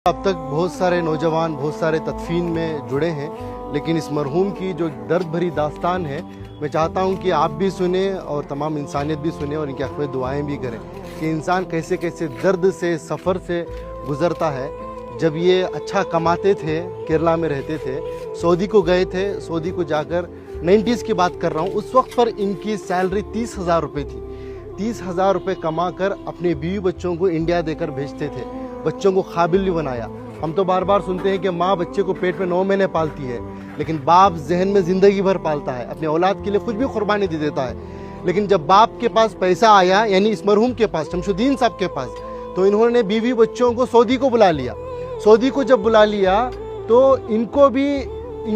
अब तक बहुत सारे नौजवान बहुत सारे तदफीन में जुड़े हैं, लेकिन इस मरहूम की जो दर्द भरी दास्तान है, मैं चाहता हूं कि आप भी सुने और तमाम इंसानियत भी सुने और इनकी आखिर दुआएं भी करें कि इंसान कैसे कैसे दर्द से सफ़र से गुज़रता है। जब ये अच्छा कमाते थे, केरला में रहते थे, सऊदी को गए थे, सऊदी को जाकर 90s की बात कर रहा हूँ, उस वक्त पर इनकी सैलरी 30,000 रुपये थी। 30,000 रुपये कमा कर अपने बीवी बच्चों को इंडिया देकर भेजते थे, बच्चों को काबिल भी बनाया। हम तो बार बार सुनते हैं कि माँ बच्चे को पेट में 9 महीने पालती है, लेकिन बाप जहन में ज़िंदगी भर पालता है, अपने औलाद के लिए खुद भी कुर्बानी दे देता है। लेकिन जब बाप के पास पैसा आया, यानी इस मरहूम के पास, शमशुद्दीन साहब के पास, तो इन्होंने बीवी बच्चों को सऊदी को बुला लिया। सऊदी को जब बुला लिया तो इनको भी,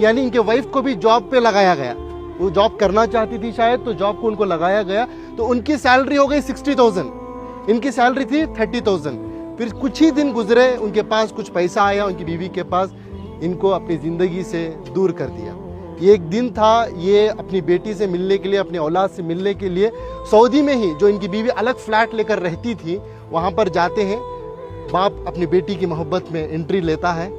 यानी इनके वाइफ को भी जॉब पे लगाया गया। वो जॉब करना चाहती थी शायद, तो जॉब को उनको लगाया गया, तो उनकी सैलरी हो गई 60,000, इनकी सैलरी थी 30,000। फिर कुछ ही दिन गुजरे, उनके पास कुछ पैसा आया, उनकी बीवी के पास, इनको अपनी ज़िंदगी से दूर कर दिया। ये एक दिन था, ये अपनी बेटी से मिलने के लिए, अपने औलाद से मिलने के लिए सऊदी में ही, जो इनकी बीवी अलग फ्लैट लेकर रहती थी, वहाँ पर जाते हैं। बाप अपनी बेटी की मोहब्बत में एंट्री लेता है,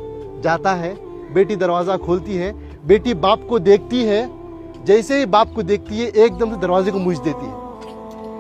जाता है, बेटी दरवाज़ा खोलती है, बेटी बाप को देखती है, जैसे ही बाप को देखती है एकदम से दरवाजे को मूछ देती है।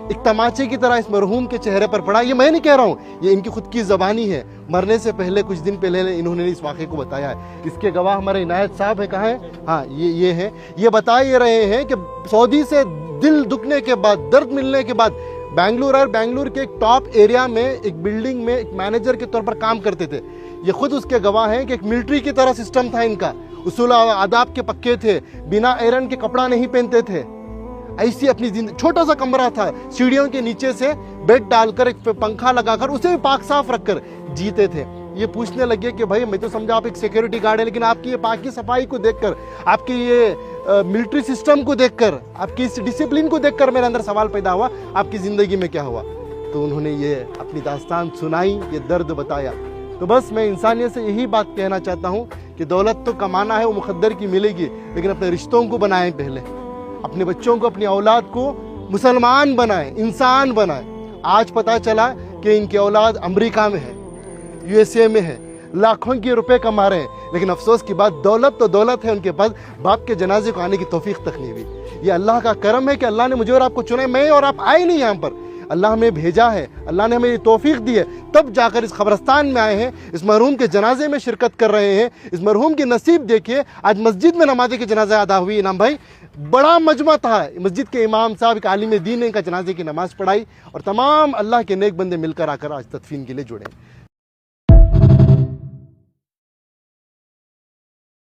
एक तमाचे की तरह इस मरहूम के चेहरे पर पड़ा। ये मैं नहीं कह रहा हूँ, ये इनकी खुद की ज़बानी है। मरने से पहले, कुछ दिन पहले इन्होंने इस वाक़े को बताया है। इसके गवाह हमारे इनायत साहब है, कहाँ है? हाँ, ये हैं। ये बता ये रहे हैं कि सऊदी से दिल दुखने के बाद, दर्द मिलने के बाद, बेंगलुरु के एक टॉप एरिया में एक बिल्डिंग में एक मैनेजर के तौर पर काम करते थे। ये खुद उसके गवाह हैं कि एक मिलिट्री की तरह सिस्टम था इनका, उसूल आदाब के पक्के थे, बिना आयरन के कपड़ा नहीं पहनते थे। ऐसी अपनी जिंदगी, छोटा सा कमरा था, सीढ़ियों के नीचे से बेड डालकर, एक पंखा लगाकर, उसे भी पाक साफ रखकर जीते थे। ये पूछने लगे कि भाई, मैं तो समझा आप एक सिक्योरिटी गार्ड है, लेकिन आपकी ये पाकी सफाई को देखकर, आपकी ये मिलिट्री सिस्टम को देखकर, आपकी इस डिसिप्लिन को देखकर मेरे अंदर सवाल पैदा हुआ, आपकी ज़िंदगी में क्या हुआ? तो उन्होंने ये अपनी दास्तान सुनाई, ये दर्द बताया। तो बस मैं इंसानियत से यही बात कहना चाहता हूँ कि दौलत तो कमाना है, वो मुकद्दर की मिलेगी, लेकिन अपने रिश्तों को बनाएं पहले, अपने बच्चों को, अपनी औलाद को मुसलमान बनाएं, इंसान बनाएं। आज पता चला कि इनकी औलाद अमेरिका में है, USA में है, लाखों के रुपए कमा रहे हैं, लेकिन अफसोस की बात, दौलत तो दौलत है, उनके पास बाप के जनाजे को आने की तौफीक तक नहीं हुई। ये अल्लाह का करम है कि अल्लाह ने मुझे और आपको चुना है। मैं और आप आए नहीं यहाँ पर, अल्लाह हमें भेजा है, अल्लाह ने हमें ये तौफीक दी है, तब जाकर इस कब्रस्तान में आए हैं, इस मरहूम के जनाजे में शिरकत कर रहे हैं। इस मरहूम की नसीब देखिए, आज मस्जिद में नमाज़े की जनाजा अदा हुई। इनाम भाई, बड़ा मजमा था, मस्जिद के इमाम साहब, एक आलिम दीन ने इनका जनाजे की नमाज़ पढ़ाई, और तमाम अल्लाह के नेक बंदे मिलकर आकर आज तदफीन के लिए जुड़े।